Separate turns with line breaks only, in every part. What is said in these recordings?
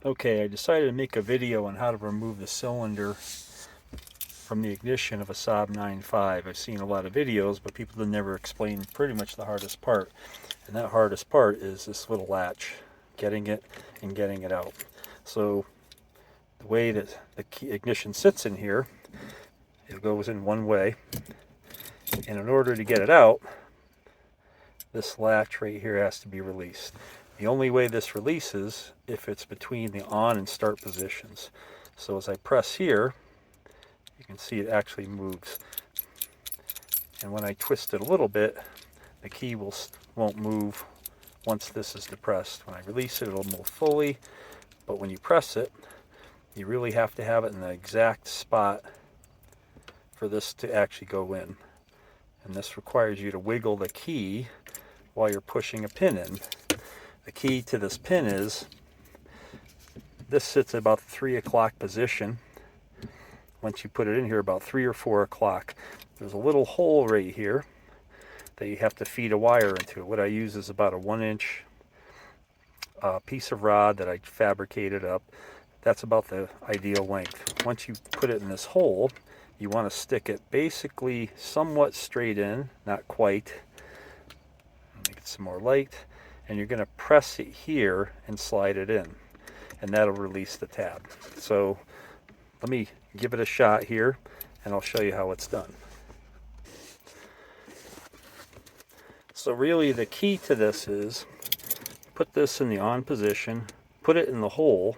Okay, I decided to make a video on how to remove the cylinder from the ignition of a Saab 9.5. I've seen a lot of videos, but people have never explained pretty much the hardest part. And that hardest part is this little latch, getting it and getting it out. So the way that the ignition sits in here, it goes in one way. And in order to get it out, this latch right here has to be released. The only way this releases if it's between the on and start positions. So as I press here, you can see it actually moves. And when I twist it a little bit, the key won't move once this is depressed. When I release it, it'll move fully. But when you press it, you really have to have it in the exact spot for this to actually go in. And this requires you to wiggle the key while you're pushing a pin in. The key to this pin is, this sits at about the 3 o'clock position. Once you put it in here, about 3 or 4 o'clock, there's a little hole right here that you have to feed a wire into. What I use is about a 1-inch piece of rod that I fabricated up. That's about the ideal length. Once you put it in this hole, you want to stick it basically somewhat straight in, not quite. Make it some more light. And you're going to press it here and slide it in, and that'll release the tab. So let me give it a shot here and I'll show you how it's done. So really the key to this is, put this in the on position, put it in the hole,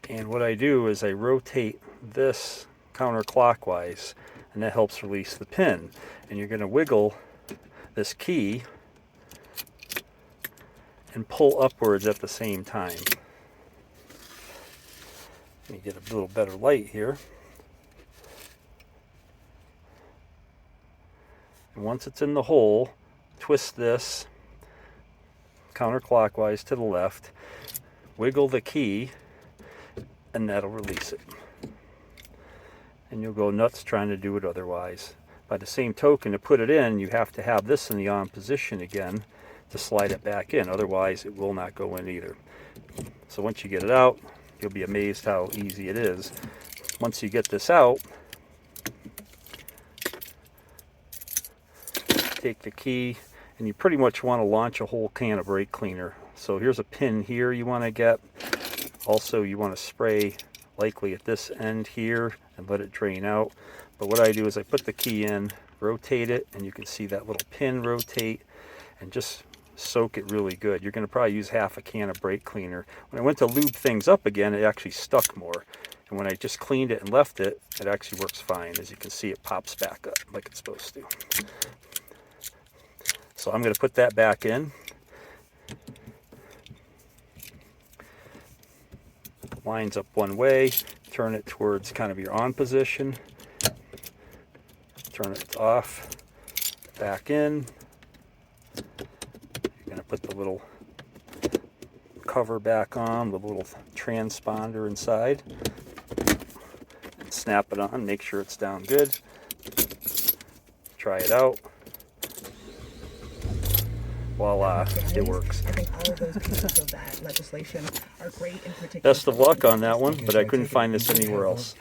and what I do is I rotate this counterclockwise, and that helps release the pin. And you're going to wiggle this key and pull upwards at the same time. Let me get a little better light here. And once it's in the hole, twist this counterclockwise to the left, wiggle the key, and that'll release it. And you'll go nuts trying to do it otherwise. By the same token, to put it in, you have to have this in the on position again to slide it back in, otherwise it will not go in either. So once you get it out, you'll be amazed how easy it is. Once you get this out, take the key, and you pretty much want to launch a whole can of brake cleaner. So here's a pin here you want to get. Also, you want to spray likely at this end here and let it drain out. But what I do is I put the key in, rotate it, and you can see that little pin rotate, and just soak it really good. You're going to probably use half a can of brake cleaner. When I went to lube things up again, it actually stuck more. And when I just cleaned it and left it, it actually works fine. As you can see, it pops back up like it's supposed to. So I'm going to put that back in. Lines up one way, turn it towards kind of your on position, turn it off, back in. You're going to put the little cover back on, the little transponder inside, and snap it on, make sure it's down good. Try it out. Voila, it works.
I think all of those pieces of that legislation are great in particular.
Best of luck on that one, but I couldn't find this anywhere else.